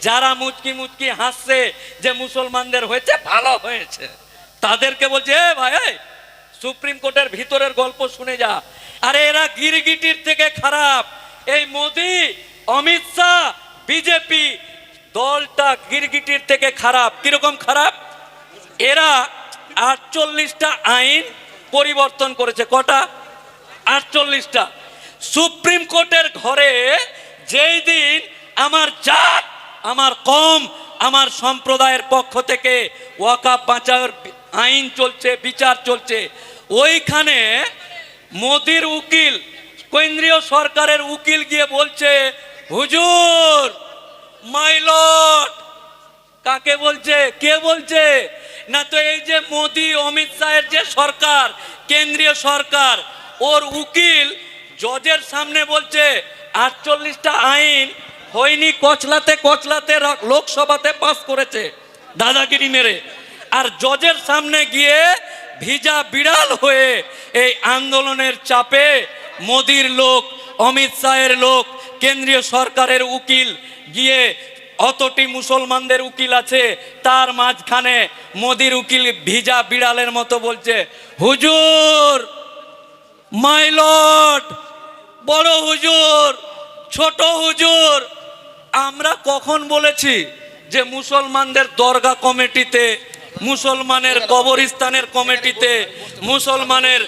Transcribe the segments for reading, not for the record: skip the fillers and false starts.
যারা মুচকি মুচকি হাসছে যে মুসলমানদের হয়েছে ভালো হয়েছে, তাদেরকে বলছে এ ভাই সুপ্রিম কোর্টের ভিতরের গল্প শুনে যা। আরে এরা গিরগিটির থেকে খারাপ। এই মোদি, অমিত শাহ, বিজেপি দলটা গিরগিটির থেকে খারাপ। কিরকম খারাপ? এরা 48টা আইন পরিবর্তন করেছে। কটা? 48টা। সুপ্রিম কোর্টের ঘরে যেই দিন আমার জাত, আমার কম, আমার সম্প্রদায়ের পক্ষ থেকে ওয়াকাফ বাঁচানোর আইন চলছে, বিচার চলছে, ওইখানে মোদির উকিল, কেন্দ্রীয় সরকারের উকিল গিয়ে বলছে হুজুর মাই লর্ড। কাকে বলছে? কে বলছে? না তো এই যে মোদি অমিত শাহের যে সরকার, কেন্দ্রীয় সরকার, ওর উকিল জজের সামনে বলছে 48টা আইন হয়নি, কচলাতে কচলাতে লোকসভাতে পাস করেছে দাদাগিরি মেরে। আর জজের সামনে গিয়ে ভিজা বিড়াল হয়ে এই আন্দোলনের চাপে মোদির লোক, অমিত শাহের লোক, কেন্দ্রীয় সরকারের উকিল গিয়ে, অতটি মুসলমানদের উকিল আছে, তার মাঝখানে মোদির উকিল ভিজা বিড়ালের মতো বলছে হুজুর মাই লর্ড, বড় হুজুর, ছোট হুজুর। আমরা কখন বলেছি যে মুসলমানদের দরগা কমিটিতে, মুসলমানের কবরস্থানের কমিটিতে, মুসলমানের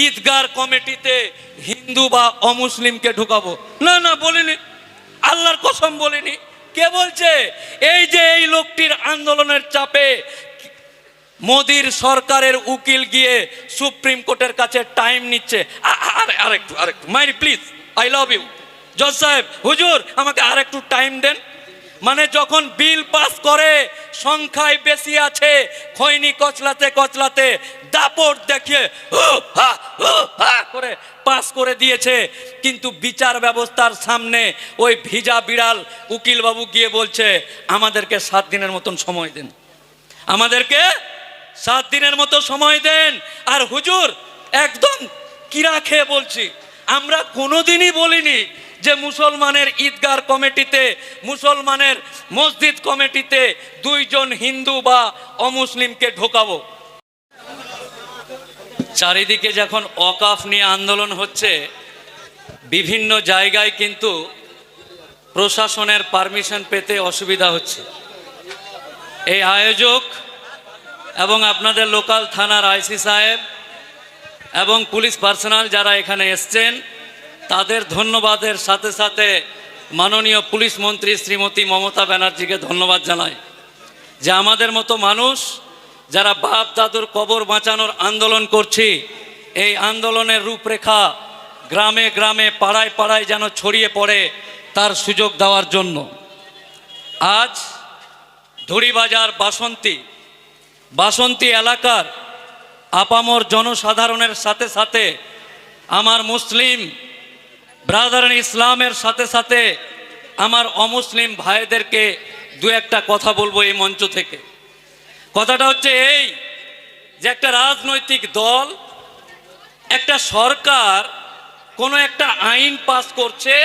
ঈদগার কমিটিতে হিন্দু বা অমুসলিমকে ঢুকাবো? না না, বলিনি, আল্লাহর কসম বলিনি। কে বলছে? এই যে এই লোকটির আন্দোলনের চাপে মোদির সরকারের উকিল গিয়ে সুপ্রিম কোর্টের কাছে টাইম নিচ্ছে। আরেকটু মাইরি প্লিজ, আই লাভ ইউ জজ সাহেব, হুজুর আমাকে আরেকটু টাইম দেন। মানে যখন বিল পাস করে সংখ্যায় বেশি আছে, খৈনি কচলাতে কচলাতে দাপট দেখিয়ে করে পাস করে দিয়েছে, কিন্তু বিচার ব্যবস্থার সামনে ওই ভিজা বিড়াল উকিল বাবু গিয়ে বলছে আমাদেরকে 7 দিনের মতন সময় দেন, আমাদেরকে 7 দিনের মতো সময় দেন। আর হুজুর একদম কিরা খেয়ে বলছি, আমরা কোনোদিনই বলিনি যে মুসলমানের ঈদগার কমিটিতে, মুসলমানের মসজিদ কমিটিতে 2 জন হিন্দু বা অমুসলিমকে ঢোকাবো। চারিদিকে যখন ওয়াকাফ নিয়ে আন্দোলন হচ্ছে, বিভিন্ন জায়গায় কিন্তু প্রশাসনের পারমিশন পেতে অসুবিধা হচ্ছে। এই আয়োজক এবং আপনাদের লোকাল থানার আইসি সাহেব এবং পুলিশ পার্সোনাল যারা এখানে এসছেন, তাদের ধন্যবাদের সাথে সাথে মাননীয় পুলিশ মন্ত্রী শ্রীমতী মমতা ব্যানার্জিকে ধন্যবাদ জানাই যে আমাদের মতো মানুষ যারা বাপ দাদুর কবর বাঁচানোর আন্দোলন করছি, এই আন্দোলনের রূপরেখা গ্রামে গ্রামে পাড়ায় পাড়ায় যেন ছড়িয়ে পড়ে, তার সুযোগ দেওয়ার জন্য আজ ধুড়িবাজার বাসন্তী এলাকার আপামর জনসাধারণের সাথে সাথে আমার মুসলিম ব্রাদার ইসলামের সাথে সাথে আমার অমুসলিম ভাইদেরকে 2-একটা কথা বলবো এই মঞ্চ থেকে। কথাটা হচ্ছে এই যে একটা রাজনৈতিক দল, একটা সরকার কোনো একটা আইন পাস করছে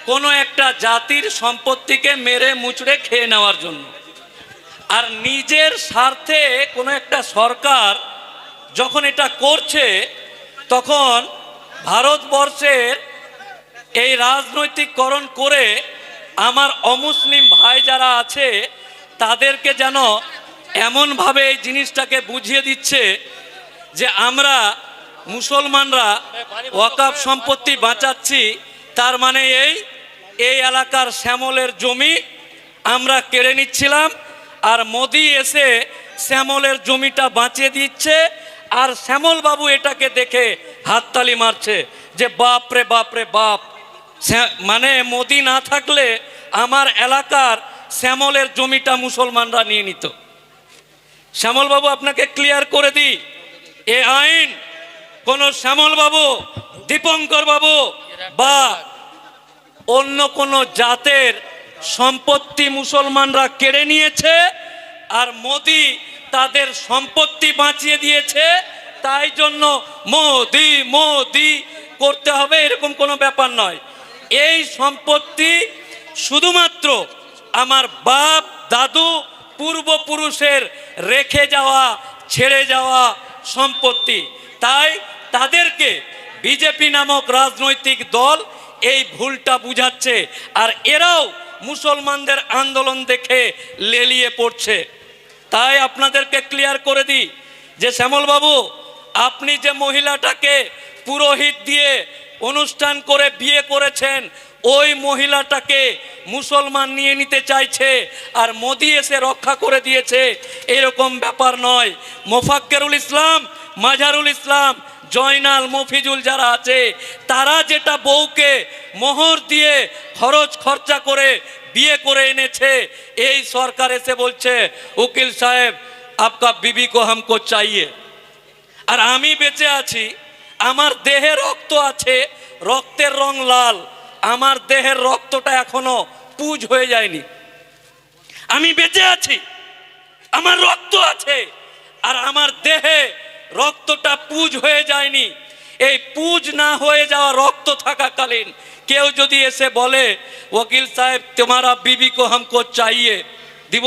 কোনো একটা জাতির সম্পত্তিকে মেরে মুচড়ে খেয়ে নেওয়ার জন্য। আর নিজের স্বার্থে কোনো একটা সরকার যখন এটা করছে, তখন ভারতবর্ষের এই রাজনৈতিককরণ করে আমার অমুসলিম ভাই যারা আছে তাদেরকে যেন এমনভাবে এই জিনিসটাকে বুঝিয়ে দিচ্ছে যে আমরা মুসলমানরা ওয়াকাফ সম্পত্তি বাঁচাচ্ছি, তার মানে এই এলাকার শ্যামলের জমি আমরা কেড়ে নিচ্ছিলাম, আর মোদি এসে শ্যামলের জমিটা বাঁচিয়ে দিচ্ছে। আর শ্যামল বাবু এটাকে দেখে হাততালি মারছে যে বাপ রে বাপ রে বাপ, মানে মোদি না থাকলে আমার এলাকার শ্যামলের জমিটা মুসলমানরা নিয়ে নিত। শ্যামল বাবু আপনাকে ক্লিয়ার করে দিই, এ আইন কোনো শ্যামল বাবু, দীপঙ্কর বাবু বা অন্য কোনো জাতের সম্পত্তি মুসলমানরা কেড়ে নিয়েছে, আর মোদি তাদের সম্পত্তি বাঁচিয়ে দিয়েছে, তাই জন্য মোদি মোদি করতে হবে এরকম কোনো ব্যাপার নয়। এই সম্পত্তি শুধুমাত্র আমার বাপ দাদু পূর্বপুরুষের রেখে যাওয়া ছেড়ে যাওয়া সম্পত্তি। তাই তাদেরকে বিজেপি নামক রাজনৈতিক দল এই ভুলটা বুঝাচ্ছে, আর এরাও মুসলমানদের আন্দোলন দেখে লেলিয়ে পড়ছে। তাই আপনাদেরকে ক্লিয়ার করে দিই যে শ্যামল বাবু, আপনি যে মহিলাটাকে পুরোহিত দিয়ে অনুষ্ঠান করে বিয়ে করেছেন, ওই মহিলাটাকে মুসলমান নিয়ে নিতে চাইছে আর মোদি এসে রক্ষা করে দিয়েছে, এরকম ব্যাপার নয়। মোফাক্কেরুল ইসলাম, মাজারুল ইসলাম, জয়নাল, মফিজুল যারা আছে, তারা যেটা বউকে মোহর দিয়ে খরচ খরচা করে বিয়ে করে এনেছে, এই সরকার এসে বলছে উকিল সাহেব আপকা বিবি কো হামকো চাইয়ে। আর আমি বেঁচে আছি, আমার দেহে রক্ত আছে, রক্তের রং লাল, আমার দেহের রক্তটা এখনো পুজ হয়ে যায়নি। আমি বেঁচে আছি, আমার রক্ত আছে, আর আমার দেহে রক্তটা পুজ হয়ে যায়নি। এই পুজ না হয়ে যাওয়া রক্ত থাকাকালীন কেউ যদি এসে বলে ওকিল সাহেব তোমারা বিবি কো হামকো চাইয়ে, দিব?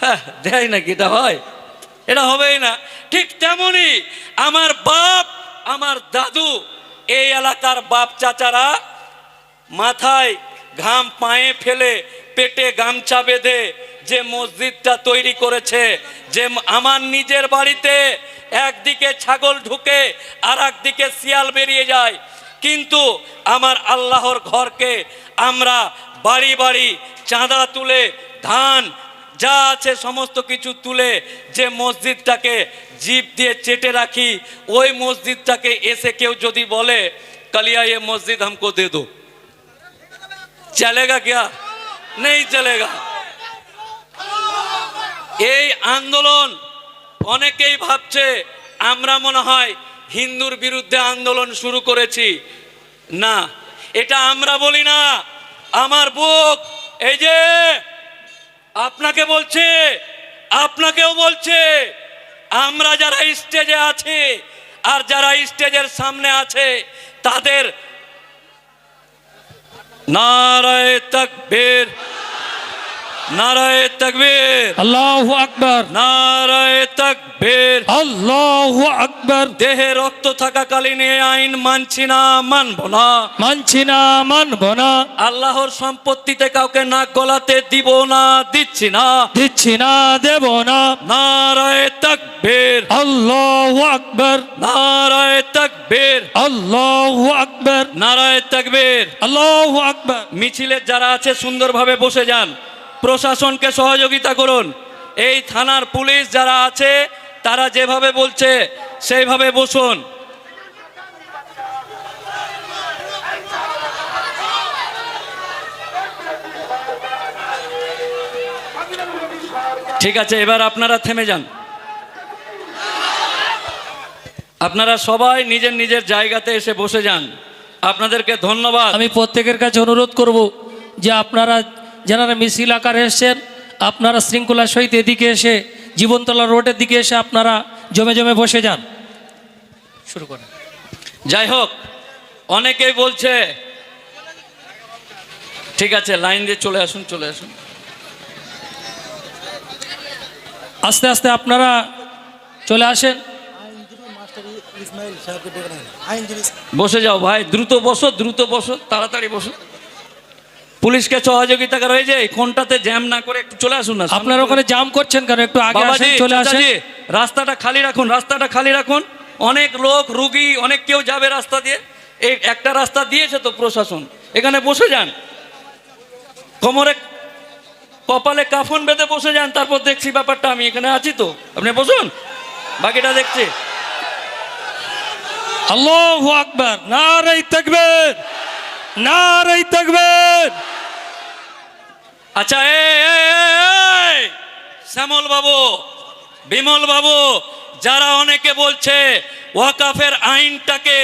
হ্যাঁ, দেয় নাকি? এটা হয়? এটা হবেই না। ঠিক তেমনি আমার বাপ, আমার দাদু, এই এলাকার বাপ চাচারা মাথায় ঘাম পায়ে ফেলে পেটে গামছা বেঁধে যে মসজিদটা তৈরি করেছে, যে আমার নিজের বাড়িতে একদিকে ছাগল ঢুকে আর একদিকে শিয়াল বেরিয়ে যায়, কিন্তু আমার আল্লাহর ঘরকে আমরা বাড়ি বাড়ি চাঁদা তুলে ধান যা আছে সমস্ত কিছু তুলে যে মসজিদটাকে জিপ দিয়ে চেটে রাখি, ওই মসজিদটাকে এসে কেউ যদি বলে কালিয়া ये मस्जिद हमको दे दो, चलेगा क्या? नहीं चलेगा। এই আন্দোলন অনেকেই ভাবছে আমরা মনে হয় হিন্দুর বিরুদ্ধে আন্দোলন শুরু করেছি। না, এটা আমরা বলি না, আমার বুক এই যে আপনাকে বলছে, আপনাকেও বলছে, আমরা যারা স্টেজে আছি আর যারা স্টেজের সামনে আছে তাদের নারায়ে তাকবীর, নারায়ে তাকবীর, আল্লাহু আকবার, নারায়ে তাকবীর, আল্লাহু আকবার। দেহে রক্ত থাকাকালীন এই আইন মানছি না, মানবো না, মানছি না, মানব না। আল্লাহর সম্পত্তিতে কাউকে নাক গলাতে দিব না, দিচ্ছি না, দিচ্ছি না, দেব না। নারায়ে তাকবীর, আল্লাহু আকবার, নারায়ে তাকবীর, আল্লাহু আকবার, নারায়ে তাকবীর। আল্লাহু আকবার। মিছিলের যারা আছে সুন্দরভাবে বসে যান, প্রশাসনকে সহযোগিতা করুন। এই থানার পুলিশ যারা আছে তারা যেভাবে বলছে সেইভাবে বসুন। ঠিক আছে, এবার আপনারা থেমে যান। আপনারা সবাই নিজের নিজের জায়গাতে এসে বসে যান। আপনাদেরকে ধন্যবাদ। আমি প্রত্যেকের কাছে অনুরোধ করব যে আপনারা যারা মিছিল আকারে এসছেন, আপনারা শৃঙ্খলার সহিত এদিকে এসে জীবনতলা রোডের দিকে এসে আপনারা জমে জমে বসে যান। শুরু করেন। যাই হোক, অনেকেই বলছে, ঠিক আছে লাইন দিয়ে চলে আসুন, চলে আসুন। আস্তে আস্তে আপনারা চলে আসেন। বসে যাও ভাই, দ্রুত বসো, দ্রুত বসো, তাড়াতাড়ি বসো। পুলিশকে সহযোগিতা করা হয়েছে, কোনটাতে জ্যাম না করে একটু চলে আসুন না। আপনারা ওখানে জাম করছেন কেন? একটু আগে বাবাজি, আসেন, চলে আসেন। চাচাজি, রাস্তাটা খালি রাখুন, রাস্তাটা খালি রাখুন। অনেক লোক, রুগী, অনেক কেউ যাবে রাস্তা দিয়ে। এই একটা রাস্তা দিয়েছে তো প্রশাসন, এখানে বসে যান। কোমরে কপালে কাফন বেঁধে বসে যান, তারপর দেখছি ব্যাপারটা। আমি এখানে আছি তো, আপনি বসুন, বাকিটা দেখছি। আল্লাহু আকবার, নারায়ে তাকবীর, নারায়ে তাকবীর। আচ্ছা, শ্যামল বাবু, বিমল বাবু, যারা অনেকে বলছে ওয়াকাফের আইনটাকে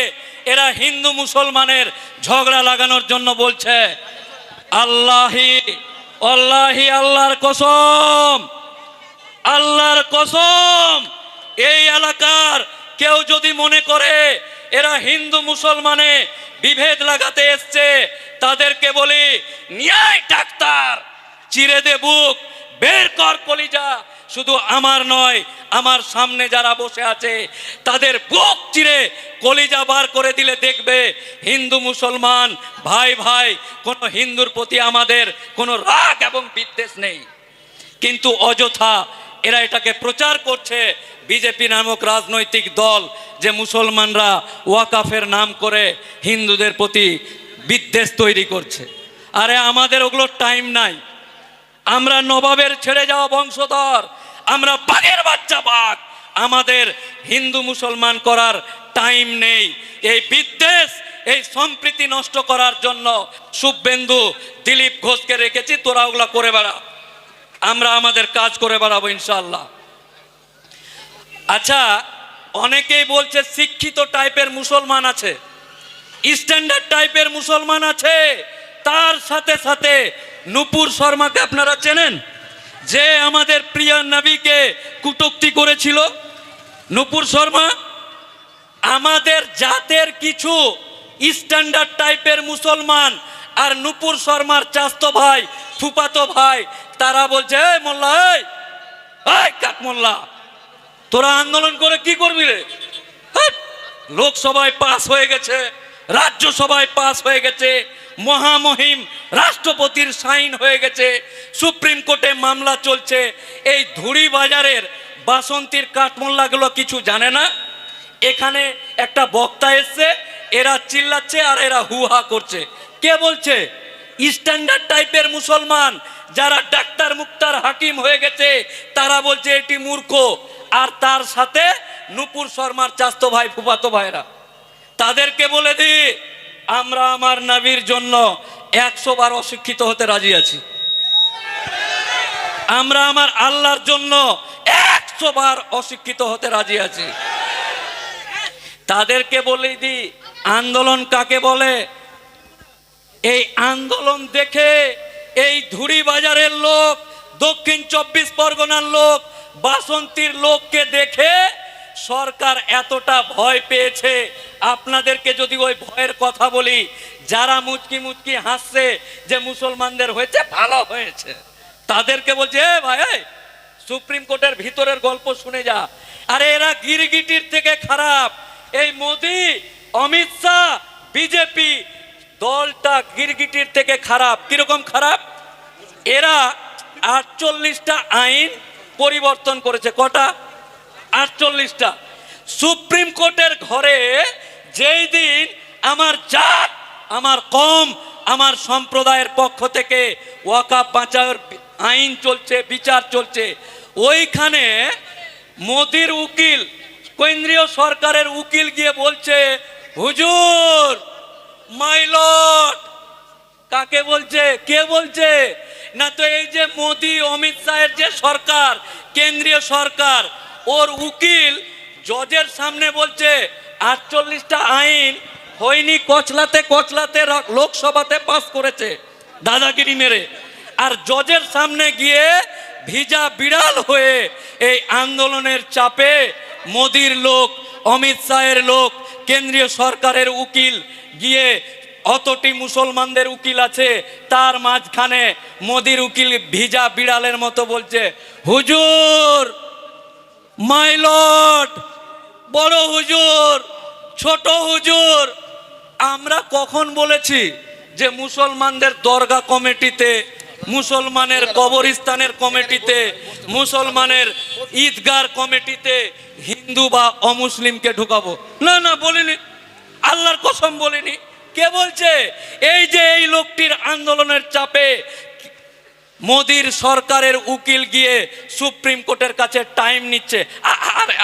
এরা হিন্দু মুসলমানের ঝগড়া লাগানোর জন্য বলছে, আল্লাহি আল্লাহি, আল্লাহর কসম, আল্লাহর কসম, এই এলাকার কেউ যদি মনে করে এরা হিন্দু মুসলমানে বিভেদ লাগাতে এসছে, তাদেরকে বলি ন্যায় ডাক্তার চিরে দে বুক, বের কর কলিজা। শুধু আমার নয়, আমার সামনে যারা বসে আছে তাদের বুক চিরে কলিজা বার করে দিলে দেখবে হিন্দু মুসলমান ভাই ভাই, কোনো হিন্দুর প্রতি আমাদের কোনো রাগ এবং বিদ্বেষ নেই। কিন্তু অযথা এরা এটাকে প্রচার করছে, বিজেপি নামক রাজনৈতিক দল, যে মুসলমানরা ওয়াকাফের নাম করে হিন্দুদের প্রতি বিদ্বেষ তৈরি করছে। আরে আমাদের ওগুলো টাইম নাই। আমরা নবাবের ছেড়ে যাওয়া বংশধর, আমরা বাঘের বাচ্চা বাঘ। আমাদের হিন্দু মুসলমান করার টাইম নেই। এই বিদ্বেষ, এই সম্প্রীতি নষ্ট করার জন্য শুভেন্দু দিলীপ ঘোষকে রেখেছি, তোরা ওগুলা করে বেড়া, আমরা আমাদের কাজ করে বেড়াবো ইনশাল্লাহ। আচ্ছা, অনেকেই বলছে শিক্ষিত টাইপের মুসলমান আছে, স্ট্যান্ডার্ড টাইপের মুসলমান আছে। তার সাথে সাথে নূপুর শর্মাকে আপনারা চেনেন, যে আমাদের প্রিয় নবীকে কটূক্তি করেছিল। নূপুর শর্মা আমাদের জাতের কিছু স্ট্যান্ডার্ড টাইপের মুসলমান আর নূপুর শর্মার চাস্তো ভাই, ফুপাতো ভাই, তারা বলছে এই মোল্লা, এই কাক মোল্লা, তোরা আন্দোলন করে কি করবি রে? লোকসভায় পাস হয়ে গেছে, রাজ্যসভায় পাস হয়ে গেছে, মহামহিম রাষ্ট্রপতির সাইন হয়ে গেছে, সুপ্রিম কোর্টে মামলা চলছে। এই ধুড়ি বাজারের বাসন্তীর কাঠমোল্লাগুলো কিছু জানে না। এখানে একটা বক্তা এসছে, এরা চিল্লাচ্ছে আর এরা হুহা করছে। কে বলছে? স্ট্যান্ডার্ড টাইপের মুসলমান যারা ডাক্তার মুক্তার হাকিম হয়ে গেছে, তারা বলছে এটি মূর্খ। আর তার সাথে নূপুর শর্মার চাস্তো ভাই, ফুফাতো ভাইরা, তাদেরকে বলে দি আমরা আমার নবীর জন্য 100 বার অশিক্ষিত হতে রাজি আছি। আমরা আমার আল্লাহর জন্য 100 বার অশিক্ষিত হতে রাজি আছি। তাদেরকে বলে দি আন্দোলন কাকে বলে। এই আন্দোলন দেখে এই ধুড়ি বাজারের লোক, দক্ষিণ 24 পরগনার লোক, বাসন্তীর লোককে দেখে সরকার এতটা ভয় পেয়েছে। আপনাদেরকে যদি ওই ভয়ের কথা বলি, যারা মুচকি মুচকি হাসছে যে মুসলমানদের হয়েছে ভালো হয়েছে, তাদেরকে বলছে এ ভাই, সুপ্রিম কোর্টের ভিতরের গল্প শুনে যা। আরে এরা গিরগিটির থেকে খারাপ। এই মোদি, অমিত শাহ, বিজেপি দলটা গিরগিটির থেকে খারাপ। কিরকম খারাপ? এরা 48টা আইন পরিবর্তন করেছে। কটা? 48টা। সুপ্রিম কোর্টের ঘরে যেই দিন আমার জাত, আমার কম, আমার সম্প্রদায়ের পক্ষ থেকে ওয়াকাফ বাঁচাওয়ার আইন চলছে, বিচার চলছে, ওইখানে মোদির উকিল, কেন্দ্রীয় সরকারের উকিল গিয়ে বলছে হুজুর, মাই লর্ড। কাকে বলছে? কে বলছে? না তো এই যে মোদি, অমিত শাহের যে সরকার, কেন্দ্রীয় সরকার, ওর উকিল জজের সামনে বলছে 48টা আইন হয়নি, কচলাতে কচলাতে লোকসভাতে পাস করেছে দাদাগিরি মেরে। আর জজের সামনে গিয়ে ভিজা বিড়াল হয়ে এই আন্দোলনের চাপে মোদির লোক, অমিত শাহের লোক, কেন্দ্রীয় সরকারের উকিল গিয়ে, অতটি মুসলমানদের উকিল আছে, তার মাঝখানে মোদির উকিল ভিজা বিড়ালের মতো বলছে হুজুর, মাই লর্ড, বড় হুজুর, ছোট হুজুর। আমরা কখন বলেছি যে মুসলমানদের দরগা কমিটিতে, মুসলমানের কবরস্থানের কমিটিতে, মুসলমানের ঈদগার কমিটিতে হিন্দু বা অমুসলিমকে ঢুকাবো? না না, বলিনি, আল্লাহর কসম বলিনি। কে বলছে? এই যে এই লোকটির আন্দোলনের চাপে মোদির সরকারের উকিল গিয়ে সুপ্রিম কোর্টের কাছে টাইম নিচ্ছে।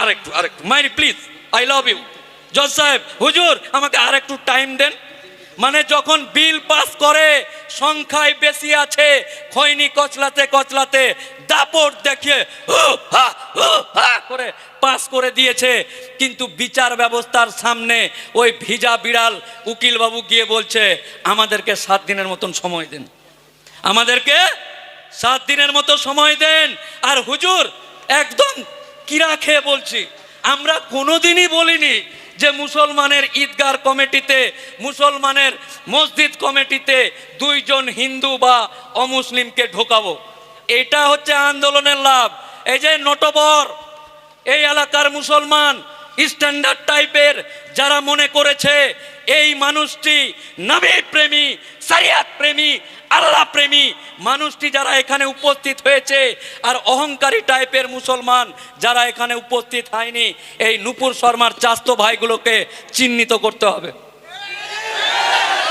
আরেকটু মাইরি প্লিজ, আই লাভ ইউ জজ সাহেব, হুজুর আমাকে আরেকটু টাইম দেন। মানে যখন বিল পাস করে, সংখ্যায় বেশি আছে, খৈনি কচলাতে কচলাতে দাপট দেখিয়ে করে পাস করে দিয়েছে। কিন্তু বিচার ব্যবস্থার সামনে ওই ভিজা বিড়াল উকিল বাবু গিয়ে বলছে আমাদেরকে 7 দিনের মতন সময় দেন, আমাদেরকে 7 দিনের মতো সময় দেন। আর হুজুর একদম কিরা খেয়ে বলছি, আমরা কোনোদিনই বলিনি যে মুসলমানের ঈদগাহ কমিটিতে, মুসলমানের মসজিদ কমিটিতে 2 জন হিন্দু বা অমুসলিমকে ঢোকাবো। এটা হচ্ছে আন্দোলনের লাভ। এই যে নটবর এই এলাকার মুসলমান স্ট্যান্ডার্ড টাইপের যারা মনে করেছে এই মানুষটি নবী প্রেমী, শরিয়ত প্রেমী, আল্লাহ প্রেমী মানুষটি যারা এখানে উপস্থিত হয়েছে, আর অহংকারী টাইপের মুসলমান যারা এখানে উপস্থিত হয়নি, এই নূপুর শর্মার চাস্তো ভাইগুলোকে চিহ্নিত করতে হবে।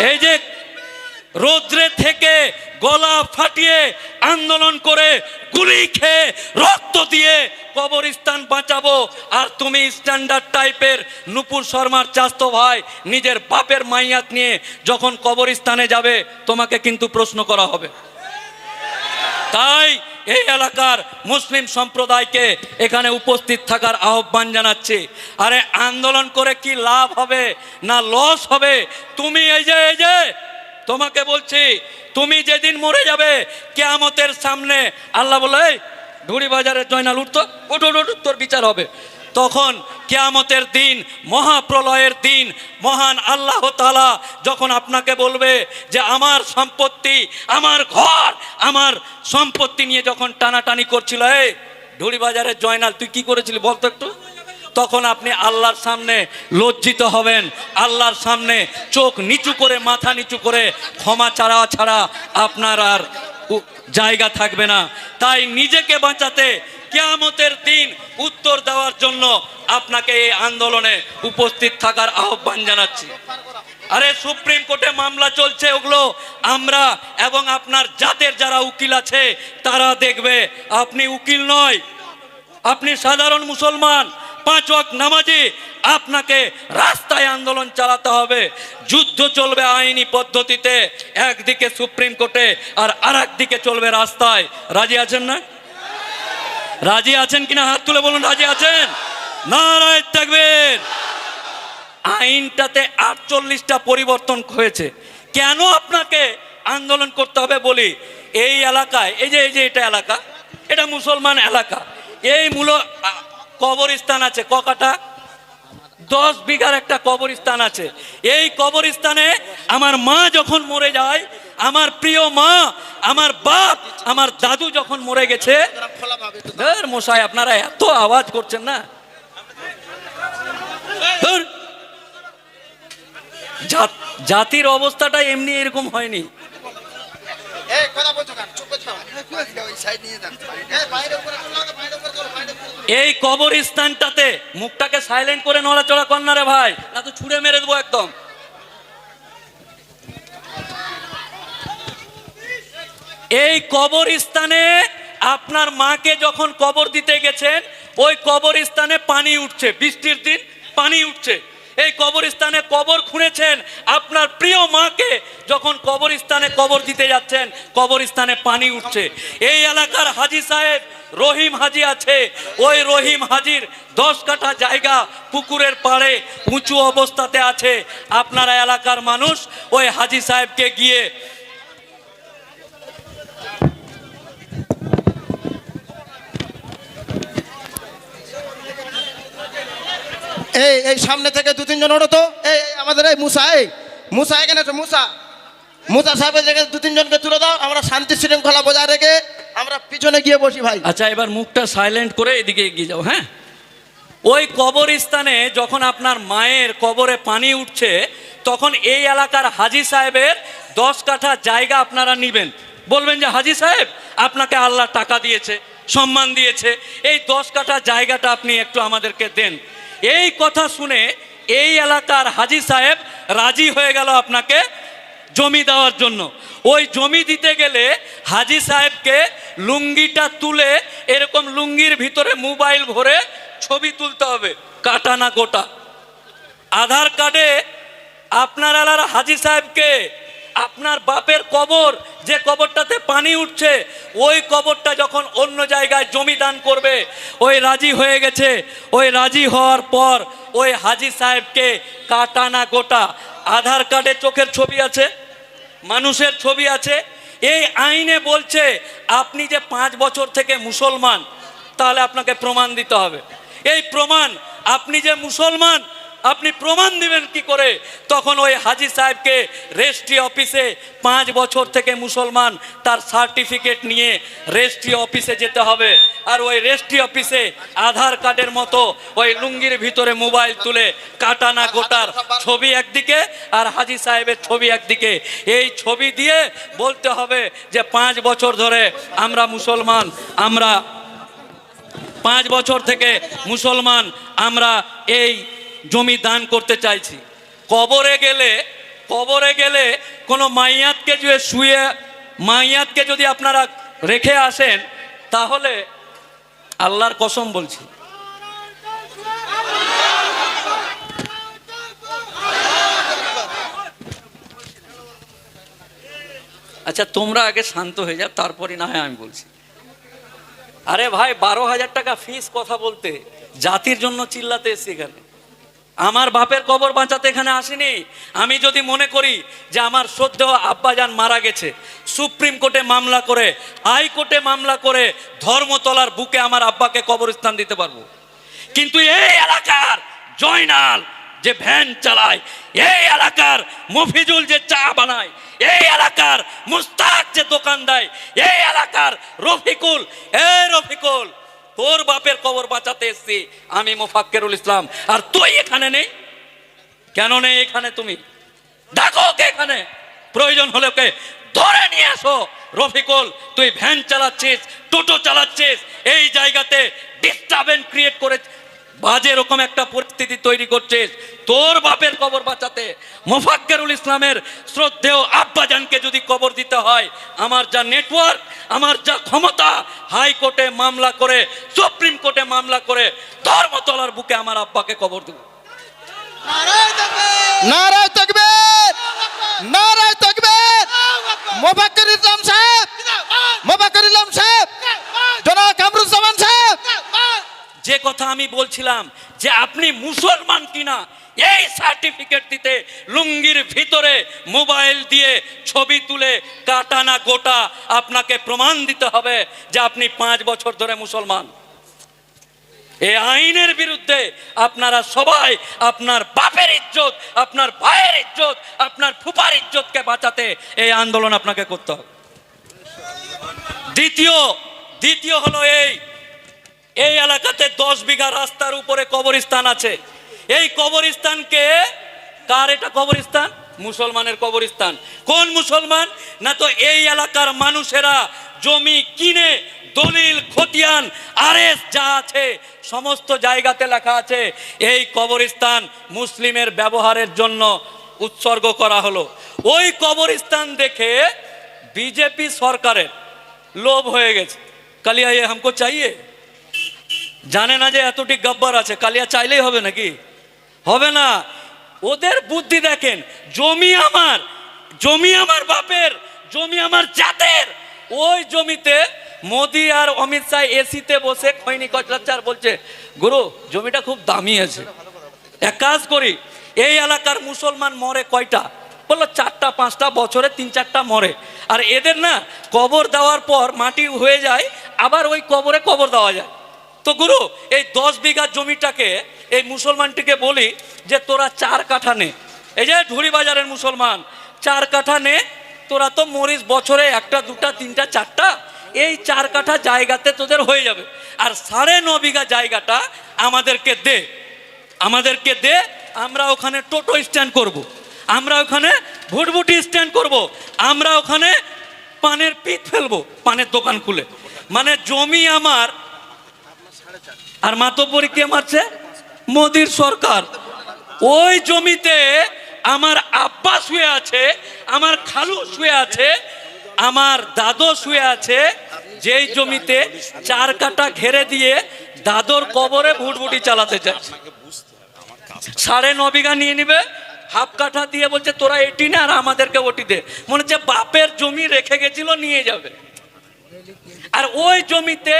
এই যে রৌদ্রে থেকে গলা ফাটিয়ে আন্দোলন করে গুলি খেয়ে রক্ত দিয়ে কবরস্থান বাঁচাবো, আর তুমি স্ট্যান্ডার্ড টাইপের নূপুর শর্মার চাস্তো ভাই নিজের বাপের মাইয়াত নিয়ে যখন কবরস্থানে যাবে তোমাকে কিন্তু প্রশ্ন করা হবে। তাই এই এলাকার মুসলিম সম্প্রদায়কে এখানে উপস্থিত থাকার আহ্বান জানাচ্ছি। আরে আন্দোলন করে কি লাভ হবে না লস হবে? তুমি এই যে তোমাকে বলছি, তুমি যেদিন মরে যাবে কিয়ামতের সামনে আল্লাহ বলে ঢুড়ি বাজারের জয়নাল উঠতো, ওঠ তোর বিচার হবে। তখন কিয়ামতের দিন, মহাপ্রলয়ের দিন, মহান আল্লাহ তাআলা যখন আপনাকে বলবে যে আমার সম্পত্তি, আমার ঘর, আমার সম্পত্তি নিয়ে যখন টানাটানি করছিল, এই ঢুড়ি বাজারের জয়নাল তুই কি করেছিলি বলতো একটু, তখন আপনি আল্লাহর সামনে লজ্জিত হবেন। আল্লাহর সামনে চোখ নিচু করে, মাথা নিচু করে ক্ষমা ছাড়া আপনার আর জায়গা থাকবে না। তাই নিজেকে বাঁচাতে কিয়ামতের দিন উত্তর দেওয়ার জন্য আপনাকে এই আন্দোলনে উপস্থিত থাকার আহ্বান জানাচ্ছি। আরে সুপ্রিম কোর্টে মামলা চলছে, ওগুলো আমরা এবং আপনার জাতের যারা উকিল আছে তারা দেখবে। আপনি উকিল নয়, আপনি সাধারণ মুসলমান, 5 ওয়াক্ত নামাজি। আপনাকে রাস্তায় আন্দোলন চালাতে হবে। যুদ্ধ চলবে আইনি পদ্ধতিতে, একদিকে সুপ্রিম কোর্টে আর আরেকদিকে চলবে রাস্তায়। রাজি আছেন না? রাজি আছেন কিনা হাত তুলে বলুন রাজি আছেন? নারায়ে তাকবীর। আইনটাতে 48টা পরিবর্তন হয়েছে। কেন আপনাকে আন্দোলন করতে হবে বলি, এই এলাকায় এই যে এটা এলাকা, এটা মুসলমান এলাকা। এই মূল কবরস্থান আছে ককাটা, 10 বিঘার একটা কবরস্থান আছে। এই কবরস্থানে আমার মা যখন মরে যায়, আমার প্রিয় মা, আমার বাপ, আমার দাদু যখন মরে গেছে, মশাই আপনারা এত আওয়াজ করছেন না, জাতির অবস্থাটা এমনি এরকম হয়নি। এই কবরস্থানটাতে মুখটাকে সাইলেন্ট করে নড়াচড়া কর না রে ভাই, না তো ছুঁড়ে মেরে দেবো একদম। এই কবরস্থানে আপনার মাকে যখন কবর দিতে গেছেন, ওই কবরস্থানে পানি উঠছে, বৃষ্টির দিন পানি উঠছে। এই কবরস্থানে কবর খুঁড়েছেন, আপনার প্রিয় মাকে যখন কবরস্থানে কবর দিতে যাচ্ছেন, কবরস্থানে পানি উঠছে। এই এলাকার হাজী সাহেব রহিম হাজী আছে, ওই রহিম হাজীর 10 কাঠা জায়গা পুকুরের পাড়ে উঁচু অবস্থাতে আছে। আপনারা এলাকার মানুষ ওই হাজী সাহেবকে গিয়ে এই সামনে থেকে 2-3 জন ওঠো তো। এই আমাদের এই মুসা এখানে আছে। মুসা সাহেবের জায়গায় 2-3 জনকে তুলে দাও। আমরা শান্তি শৃঙ্খলা বজায় রেখে আমরা পিছনে গিয়ে বসি ভাই। আচ্ছা, এবার মুখটা সাইলেন্ট করে এদিকে এগিয়ে যাও। হ্যাঁ, ওই কবরস্থানে যখন আপনার মায়ের কবরে পানি উঠছে, তখন এই এলাকার হাজী সাহেবের 10 কাঠা জায়গা আপনারা নেবেন। বলবেন যে হাজী সাহেব আপনাকে আল্লাহ টাকা দিয়েছে, সম্মান দিয়েছে, এই 10 কাঠা জায়গাটা আপনি একটু আমাদেরকে দেন। এই কথা শুনে এই এলাকার হাজী সাহেব রাজি হয়ে গেল আপনাকে জমি দেওয়ার জন্য। ওই জমি দিতে গেলে হাজী সাহেবকে লুঙ্গিটা তুলে, এরকম লুঙ্গির ভিতরে মোবাইল ভরে ছবি তুলতে হবে, কাটা না গোটা। আধার কার্ডে আপনার এলাকার হাজী সাহেবকে আপনার বাপের কবর, যে কবরটাতে পানি উঠছে, ওই কবরটা যখন অন্য জায়গায় জমি দান করবে, ওই রাজি হয়ে গেছে। ওই রাজি হওয়ার পর ওই হাজী সাহেবকে কাটা না গোটা, আধার কার্ডে চোখের ছবি আছে, মানুষের ছবি আছে। এই আইনে বলছে আপনি যে 5 বছর থেকে মুসলমান, তাহলে আপনাকে প্রমাণ দিতে হবে। এই প্রমাণ আপনি যে মুসলমান আপনি প্রমাণ দিবেন কি করে? তখন ওই হাজি সাহেবকে রেজিস্ট্রি অফিসে 5 বছর থেকে মুসলমান তার সার্টিফিকেট নিয়ে রেজিস্ট্রি অফিসে যেতে হবে। আর ওই রেজিস্ট্রি অফিসে আধার কার্ডের মতো ওই লুঙ্গির ভিতরে মোবাইল তুলে কাটানা গোটার ছবি একদিকে আর হাজি সাহেবের ছবি একদিকে, এই ছবি দিয়ে বলতে হবে যে 5 বছর ধরে আমরা মুসলমান, আমরা 5 বছর থেকে মুসলমান, আমরা এই জমি দান করতে চাইছি। কবরে গেলে কোনো মাইয়াতকে যে শুয়ে মাইয়াতকে যদি আপনারা রেখে আসেন, তাহলে আল্লাহর কসম বলছি, আচ্ছা তোমরা আগে শান্ত হয়ে যাও, তারপরে না হয় আমি বলছি। আরে ভাই 12,000 টাকা ফিস কথা বলতে, জাতির জন্য চিল্লাতে এসছি এখানে। আমার বাপের কবর বাঁচাতে এখানে আসিনি। আমি যদি মনে করি যে আমার শ্রদ্ধেয় আব্বাজান মারা গেছে, সুপ্রিম কোর্টে মামলা করে, হাইকোর্টে মামলা করে ধর্মতলার বুকে আমার আব্বাকে কবরস্থান দিতে পারবো। কিন্তু এই এলাকার জয়নাল যে ভ্যান চালায়, এই এলাকার মফিজুল যে চা বানায়, এই এলাকার মুস্তাক যে দোকান দেয়, এই এলাকার রফিকুল, রফিকুল তোর বাপের কবর বাঁচাতে এসছি আমি মোফাক্কেরুল ইসলাম, আর তুই এখানে নেই কেন? নেই এখানে, তুমি ডাকো কে এখানে, প্রয়োজন হলে ওকে ধরে নিয়ে আসো। রফিকুল তুই ভ্যান চালাচ্ছিস, টোটো চালাচ্ছিস, এই জায়গাতে ডিস্টার্বেন্স ক্রিয়েট করে বাজে রকম একটা পরিস্থিতি তৈরি করছিস। তোর বাপের কবর বাঁচাতে মোফাক্কেরুল ইসলামের শ্রদ্ধেয় আব্বাজানকে যদি কবর দিতে হয়, আমার যা নেটওয়ার্ক, আমার যা ক্ষমতা, হাইকোর্টে মামলা করে, সুপ্রিম কোর্টে মামলা করে ধর্মতলার বুকে আমার আব্বাকে কবর দেব। নারায়ে তাকবীর, নারায়ে তাকবীর। মোফাক্কের ইসলাম সাহেব, মোফাক্কের ইসলাম সাহেব, জনাব কামরুজ্জামান সাহেব, যে কথা আমি বলছিলাম যে আপনি মুসলমান কিনা এই সার্টিফিকেট দিতে লুঙ্গির ভিতরে মোবাইল দিয়ে ছবি তুলে কাটানা গোটা আপনাকে প্রমাণ দিতে হবে যে আপনি 5 বছর ধরে মুসলমান। এই আইনের বিরুদ্ধে আপনারা সবাই আপনার বাপের ইজ্জত, আপনার ভাইয়ের ইজ্জত, আপনার ফুফার ইজ্জতকে বাঁচাতে এই আন্দোলন আপনাকে করতে হবে। দ্বিতীয় হলো এই এলাকাতে 10 বিঘা রাস্তার উপরে কবরস্থান আছে। এই কবরস্থানকে কার? এটা কবরস্থান মুসলমানের কবরস্থান। কোন মুসলমান? না তো এই এলাকার মানুষেরা জমি কিনে দলিল খতিয়ান আরএস যা আছে সমস্ত জায়গাতে লেখা আছে এই কবরস্থান মুসলিমের ব্যবহারের জন্য উৎসর্গ করা হলো। ওই কবরস্থান দেখে বিজেপি সরকারের লোভ হয়ে গেছে, কালিয়া ये हमको चाहिए। জানে না যে এতটি গব্বর আছে, কালিয়া চাইলেই হবে নাকি? হবে না। ওদের বুদ্ধি দেখেন, জমি আমার বাপের, জমি আমার জাতের। ওই জমিতে মোদি আর অমিত শাহ এসিতে বসে খৈনি কচলাচ্চার বলছে, গুরু জমিটা খুব দামি আছে, এক কাজ করি, এই এলাকার মুসলমান মরে কয়টা? বললো 4টা 5টা, বছরে 3-4টা মরে। আর এদের না কবর দেওয়ার পর মাটি হয়ে যায়, আবার ওই কবরে কবর দেওয়া যায়। তো গুরু এই 10 বিঘা জমিটাকে এই মুসলমানটিকে বলি যে তোরা 4 কাঠা নে, এই যে ঢুরি বাজারের মুসলমান 4 কাঠা নে, তোরা তো মরিস বছরে 1টা 2টা 3টা 4টা, এই 4 কাঠা জায়গাতে তোদের হয়ে যাবে। আর 9.5 বিঘা জায়গাটা আমাদেরকে দে, আমরা ওখানে টোটো স্ট্যান্ড করব, আমরা ওখানে ভুটভুটি স্ট্যান্ড করব, আমরা ওখানে পানের পিট ফেলবো, পানের দোকান খুলে। মানে জমি আমার, আর মাতব্বরি কে মারছে? মোদির সরকার। ওই জমিতে আমার আব্বা শুয়ে আছে, আমার খালু শুয়ে আছে, আমার দাদু শুয়ে আছে, যেই জমিতে 4 কাঠা ঘেরে দিয়ে দাদর কবরে ভুটভুটি চালাতে চাচ্ছে। 9.5 বিঘা নিয়ে নিবে, হাফ কাঠা দিয়ে বলছে তোরা এটি না আর আমাদেরকে ওটি দে। মনে হচ্ছে বাপের জমি রেখে গেছিল নিয়ে যাবে। আর ওই জমিতে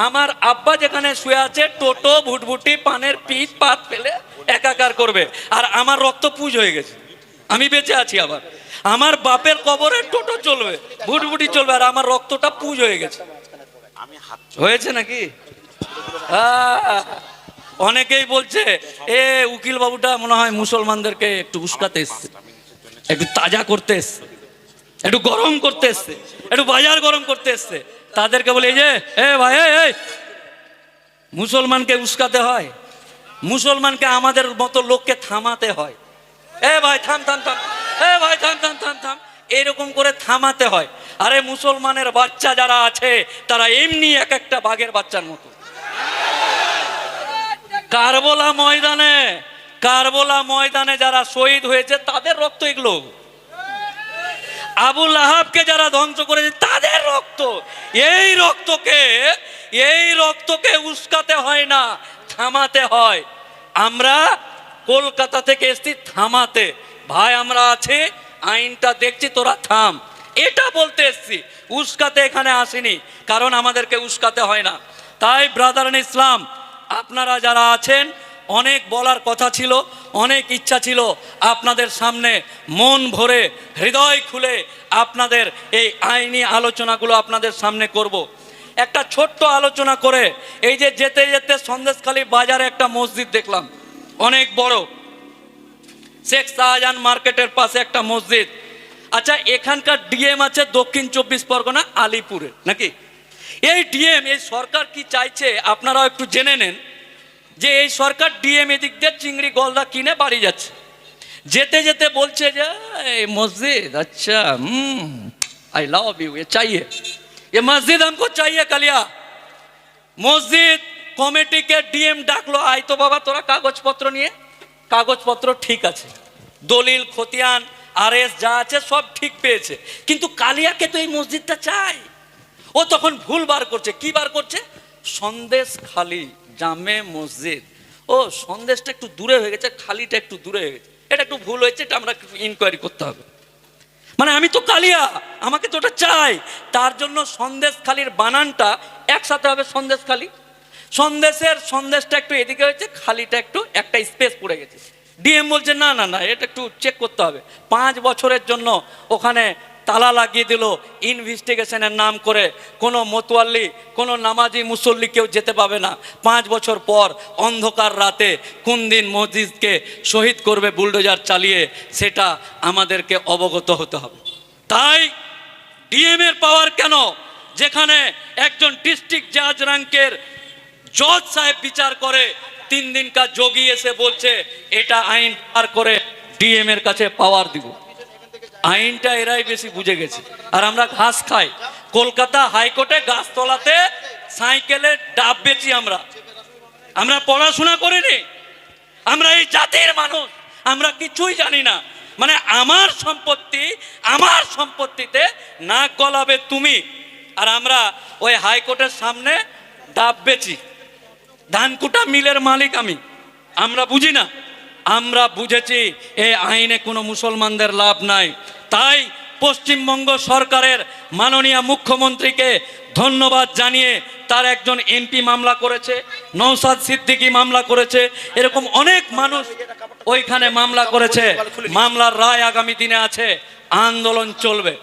আমার আব্বা যেখানে শুয়ে আছে টোটো ভুটভুটি পানের পিঠ পাত ফেলে একাকার করবে। আর আমার রক্ত পুজ হয়ে গেছে, আমি বেঁচে আছি, আবার আমার বাপের কবরে টোটো চলবে, ভুটভুটি চলবে, আর আমার রক্তটা পুজ হয়ে গেছে। হয়েছে নাকি? অনেকেই বলছে এ উকিল বাবুটা মনে হয় মুসলমানদেরকে একটু উস্কাতে এসছে, একটু তাজা করতে এসছে, একটু গরম করতে এসছে, একটু বাজার গরম করতে এসছে। তাদেরকে বলে এই যে এ ভাই এই মুসলমানকে উস্কাতে হয়, মুসলমানকে আমাদের মতো লোককে থামাতে হয়। এ ভাই থাম থাম থাম, এ ভাই থাম থাম থাম থাম, এরকম করে থামাতে হয়। আরে মুসলমানের বাচ্চা যারা আছে তারা এমনি এক একটা বাঘের বাচ্চার মতো। কারবালা ময়দানে যারা শহীদ হয়েছে তাদের রক্ত এগুলো। আবু লাহাবকে যারা ধ্বংস করেছে তাদের রক্ত। এই রক্তকে উস্কাতে হয় না, থামাতে হয়। আমরা কলকাতা থেকে এসেছি থামাতে। ভাই আমরা আছি, আইনটা দেখছি, তোরা থাম, এটা বলতে এসছি, উস্কাতে এখানে আসিনি। কারণ আমাদেরকে উস্কাতে হয় না। তাই ব্রাদার ইন ইসলাম, আপনারা যারা আছেন, অনেক বলার কথা ছিল, অনেক ইচ্ছা ছিল আপনাদের সামনে মন ভরে হৃদয় খুলে আপনাদের এই আইনি আলোচনাগুলো আপনাদের সামনে করব। একটা ছোট্ট আলোচনা করে, এই যে যেতে যেতে সন্দেশখালী বাজারে একটা মসজিদ দেখলাম, অনেক বড়, শেখ শাহজাহান মার্কেটের পাশে একটা মসজিদ। আচ্ছা, এখানকার ডিএম আছে দক্ষিণ 24 পরগনা আলিপুরে নাকি? এই ডিএম, এই সরকার কি চাইছে আপনারাও একটু জেনে নেন, যে এই সরকার ডিএম এদিক দিয়ে চিংড়ি গলদা কিনে বাড়ি যাচ্ছে, যেতে যেতে বলছে যে এই মসজিদ আচ্ছা आई लव यू, ये चाहिए, ये मस्जिद हमको चाहिए कालिया। মসজিদ কমিটিকে ডিএম ডাকলো, আই তো বাবা তোরা কাগজপত্র নিয়ে। কাগজপত্র ঠিক আছে, দলিল খতিয়ান আরএস যা আছে সব ঠিক পেয়েছে, কিন্তু কালিয়াকে তো এই মসজিদটা চাই। ও তখন ভুল বার করছে। কি বার করছে? সন্দেশখালী জামে মসজিদ। ও সন্দেশটা একটু দূরে হয়ে গেছে, খালিটা একটু দূরে হয়ে গেছে, এটা একটু ভুল হয়েছে, এটা আমরা ইনকোয়ারি করতে হবে। মানে আমি তো কালিয়া, আমাকে তো ওটা চাই। তার জন্য সন্দেশখালীর বানানটা একসাথে হবে সন্দেশখালী। সন্দেশটা একটু এদিকে হয়েছে, খালিটা একটু একটা স্পেস পড়ে গেছে। ডিএম বলছে না না না, এটা একটু চেক করতে হবে। 5 বছরের জন্য ওখানে তালা লাগিয়ে দিল ইনভেস্টিগেশনের নাম করে। কোনো মতোয়াল্লি, কোনো নামাজি মুসল্লি কেউ যেতে পাবে না। 5 বছর পর অন্ধকার রাতে কোন দিন মসজিদকে শহীদ করবে বুলডোজার চালিয়ে, সেটা আমাদেরকে অবগত হতে হবে। তাই ডিএম এর পাওয়ার কেন, যেখানে একজন ডিস্ট্রিক্ট জাজ র্যাঙ্কের জজ সাহেব বিচার করে, 3 দিন কা যোগী এসে বলছে এটা আইন পার করে ডিএম এর কাছে পাওয়ার দিব। আইনটা এরাই বেশি বুঝে গেছে, আর আমরা ঘাস খাই। কলকাতা হাইকোর্টে গাছতলাতে সাইকেলের ডাব বেচি আমরা পড়াশোনা করিনি, আমরা এই জাতির মানুষ, আমরা কিছুই জানি না। মানে আমার সম্পত্তিতে নাক গলাবে তুমি, আর আমরা ওই হাইকোর্টের সামনে ডাব বেচি। ধানকুটা মিলের মালিক আমরা বুঝি না। আমরা বুঝেছি এই আইনে কোনো মুসলমানদের লাভ নাই। তাই পশ্চিমবঙ্গ সরকারের মাননীয় মুখ্যমন্ত্রীকে ধন্যবাদ জানিয়ে, তার একজন এমপি মামলা করেছে, নওশাদ সিদ্দিকী মামলা করেছে, এরকম অনেক মানুষ ওইখানে মামলা করেছে। মামলার রায় আগামী দিনে আছে, আন্দোলন চলবে।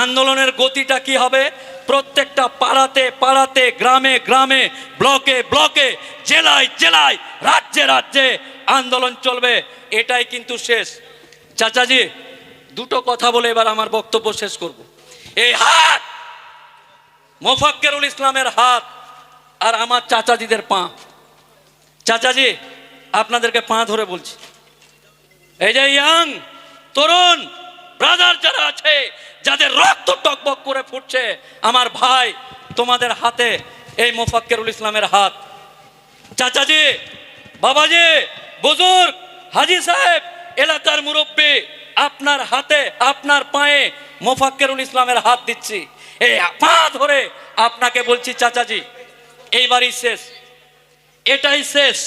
আন্দোলনের গতিটা কি হবে? প্রত্যেকটা পাড়াতে গ্রামে গ্রামে ব্লকে ব্লকে জেলায় জেলায় রাজ্যে রাজ্যে আন্দোলন চলবে। এটাই কিন্তু শেষ। চাচাজি, 2টো কথা বলে এবার আমার বক্তব্য শেষ করব। এই হাত মোফাক্কেরুল ইসলামের হাত আর আমার চাচাজিদের পা। চাচাজি, আপনাদেরকে পা ধরে বলছি, এই যে ইয়াং তরুণ ব্রাদার যারা আছে, যাদের রক্ত টকবক করে ফুটছে, আমার ভাই, তোমাদের হাতে এই মোফাক্কেরুল ইসলামের হাত। চাচাজি, বাবাজি, বুজুর্গ, হাজি সাহেব, এলাকার মুরব্বী, আপনার হাতে, আপনার পায়ে মোফাক্কেরুল ইসলামের হাত দিচ্ছি। এই পা ধরে আপনাকে বলছি চাচাজি, এইবারই শেষ, এটাই শেষ।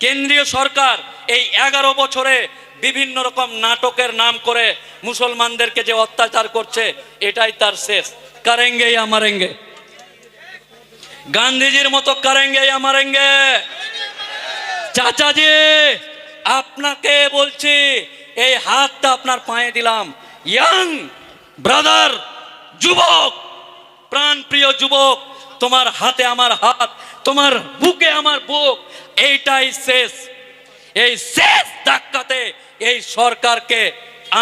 কেন্দ্রীয় সরকার এই 11 বছরে বিভিন্ন রকম নাটকের নাম করে মুসলমানদেরকে যে অত্যাচার করছে, এটাই তার শেষ। করেঙ্গে ইয়া মরেঙ্গে, গান্ধীজির মতো করেঙ্গে ইয়া মরেঙ্গে। চাচাজি, আপনাকে বলছি, এই হাতটা আপনার পায়ে দিলাম। ইয়াং ব্রাদার, যুবক, প্রাণপ্রিয় যুবক, তোমার হাতে আমার হাত, তোমার বুকে আমার বুক। এইটাই শেষ। এই শেষ ধাক্কাতে এই সরকারকে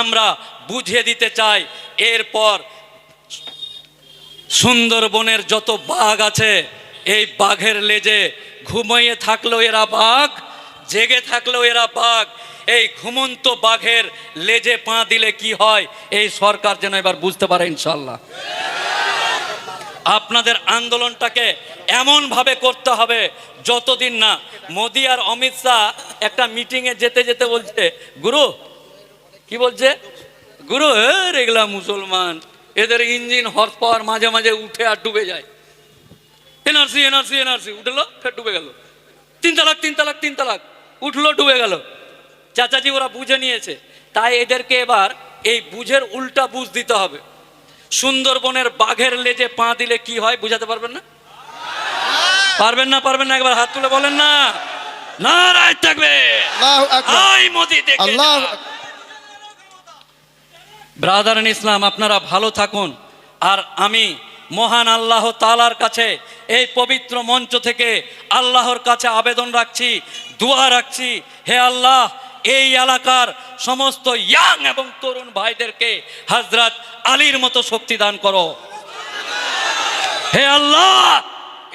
আমরা বুঝিয়ে দিতে চাই, এরপর সুন্দরবনের যত বাঘ আছে, এই বাঘের লেজে ঘুমিয়ে থাকলেও এরা বাঘ, জেগে থাকলেও এরা বাঘ। এই ঘুমন্ত বাঘের লেজে পা দিলে কি হয়, এই সরকার যেন এবার বুঝতে পারে ইনশাল্লাহ। আপনাদের আন্দোলনটাকে এমনভাবে করতে হবে যতদিন না মোদি আর অমিত শাহ একটা মিটিংয়ে যেতে যেতে বলছে, গুরু কি বলছে, গুরু এগুলা মুসলমান, এদের ইঞ্জিন হর্স পাওয়ার মাঝে মাঝে উঠে আর ডুবে যায়, এনআরসি এনআরসি এনআরসি উঠলো ফের ডুবে গেল, 3 তালাক 3 তালাক 3 তালাক উঠলো ডুবে গেল। চাচাজি ওরা বুঝে নিয়েছে, তাই এদেরকে এবার এই বুঝের উল্টা বুঝ দিতে হবে। সুন্দরবনের বাঘের লেজে পা দিলে কি হয় বুঝাতে পারবেন না? পারবেন না? পারবেন না? একবার হাত তুলে বলেন না, নারায় থাকবে আল্লাহু আকবার। আই মোদি দেখে আল্লাহু যা। আকবার। ব্রাদার ইন ইসলাম, আপনারা ভালো থাকুন। আর আমি মহান আল্লাহ তাআলার কাছে এই পবিত্র মঞ্চ থেকে আল্লাহর কাছে আবেদন রাখছি, দোয়া রাখছি, হে আল্লাহ এই এলাকার সমস্ত ইয়াং এবং তরুণ ভাইদেরকে হযরত আলীর মতো শক্তি দান করো। হে আল্লাহ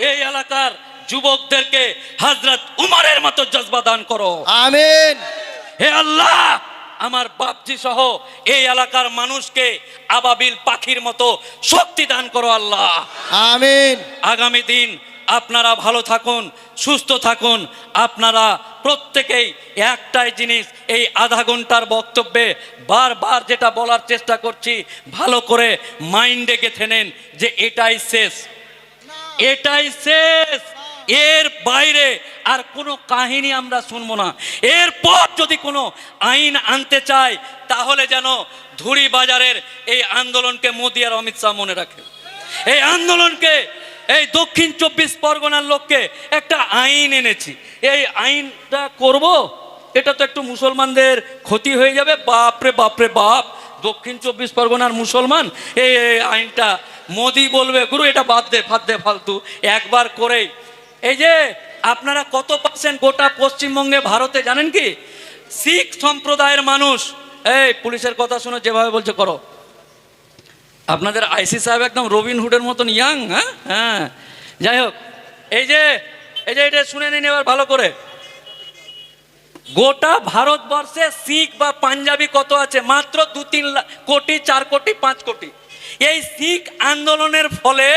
এই এলাকার যুবকদেরকে হযরত উমরের মতো জজবা দান করো। আমিন। হে আল্লাহ আমার বাপজি সহ এই এলাকার মানুষকে আবাবিল পাখির মতো শক্তি দান করো আল্লাহ। আমিন। আগামী দিন আপনারা ভালো থাকুন, সুস্থ থাকুন। আপনারা প্রত্যেকেই একটাই জিনিস এই আধা ঘন্টার বক্তব্যে বারবার যেটা বলার চেষ্টা করছি, ভালো করে মাইন্ডে গেঁথে নেন যে এটাই শেষ, এটাই শেষ। এর বাইরে আর কোনো কাহিনী আমরা শুনবো না। এরপর যদি কোনো আইন আনতে চায় তাহলে যেন ধুরি বাজারের এই আন্দোলনকে মোদি আর অমিত শাহ মনে রাখে। এই আন্দোলনকে, এই দক্ষিণ 24 পরগনার লোককে একটা আইন এনেছি, এই আইনটা করব, এটা তো একটু মুসলমানদের ক্ষতি হয়ে যাবে। বাপরে বাপরে বাপ, দক্ষিণ 24 পরগনার মুসলমান, এই আইনটা মোদি বলবে গুরু এটা বাদ দে ফালতু। একবার করেই এই যে আপনারা কত পার্সেন্ট গোটা পশ্চিমবঙ্গে ভারতে জানেন কি? শিখ সম্প্রদায়ের মানুষ। এই পুলিশের কথা শুনে যেভাবে বলছে করো। আপনাদের আইসি সাহেব একদম রবিন হুডের মতন ইয়াং। হ্যাঁ হ্যাঁ, যাই হোক, এই যে এটা শুনে নিন এবার ভালো করে। গোটা ভারতবর্ষে শিখ বা পাঞ্জাবি কত আছে? মাত্র 2-3 কোটি, 4 কোটি, 5 কোটি। এই শিখ আন্দোলনের ফলে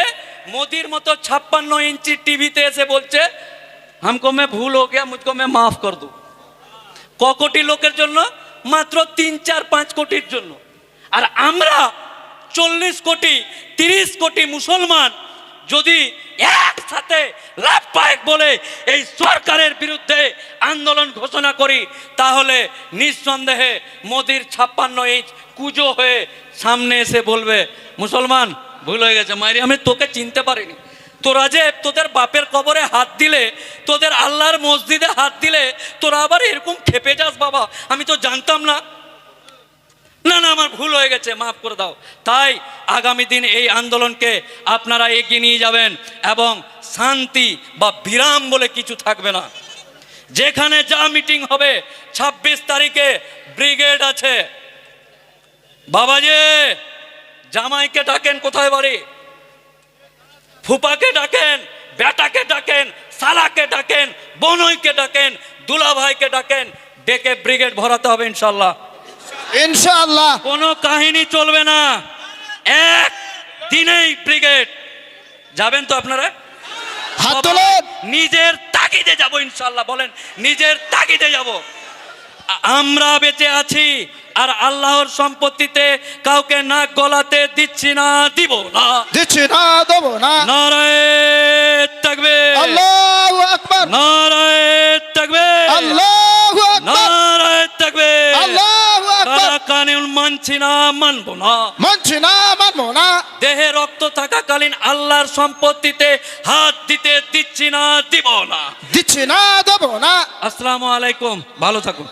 মোদির মতো 56 ইঞ্চি টিভিতে এসে বলছে হামকো মে ভুল হো গয়া, মুঝকো মে মাফ কর দো। ক কোটি লোকের জন্য? মাত্র 3-4-5 কোটির জন্য। আর আমরা 40 কোটি 30 কোটি মুসলমান যদি একসাথে লাভবাহিক বলে এই সরকারের বিরুদ্ধে আন্দোলন ঘোষণা করি, তাহলে নিঃসন্দেহে মোদির 56 ইঞ্চ কুজো হয়ে সামনে এসে বলবে মুসলমান ভুল হয়ে গেছে, মাইরি আমি তোকে চিনতে পারিনি। তোরা যে তোদের বাপের কবরে হাত দিলে, তোদের আল্লাহর মসজিদে হাত দিলে, তোরা আবার এরকম খেপে যাস বাবা, আমি তো জানতাম না। না না, আমার ভুল হয়ে গেছে, মাফ করে দাও। তাই আগামী দিন এই আন্দোলনকে আপনারা এগিয়ে নিয়ে যাবেন এবং শান্তি বা বিরাম বলে কিছু থাকবে না। যেখানে যা মিটিং হবে, 26 তারিখে ব্রিগেড আছে। বাবাজি জামাইকে ডাকেন, কোথায় বাড়ি, ফুপাকে ডাকেন, বেটাকে ডাকেন, সালাকে ডাকেন, বনইকে ডাকেন, দুলাভাইকে ডাকেন, ডেকে ব্রিগেড ভরাতে হবে ইনশাল্লাহ। ইনশাআল্লাহ কোনো কাহিনী চলবে না, এক দিনেই ব্রিগেড। যাবেন তো আপনারা? হাত সবাই তোলেন। নিজের তাগিদে যাব ইনশাল্লাহ। বলেন নিজের তাগিদে যাব। আমরা বেঁচে আছি আর আল্লাহর সম্পত্তিতে কাউকে নাক গলাতে দিচ্ছি না, দিব না, দিচ্ছি না, দেব না। নারায়ে তাকবীর, আল্লাহু আকবার, নারায়ে তাকবীর, আল্লাহু আকবার, নারায়ে তাকবীর। আল্লাহু আকবার। কানুন মানছি না, মানবো না, মানছি না, মানবো না। দেহে রক্ত থাকাকালীন আল্লাহর সম্পত্তিতে হাত দিতে দিচ্ছি না, দিব না। দিচ্ছি না, দেব না। আসসালামু আলাইকুম, ভালো থাকুন।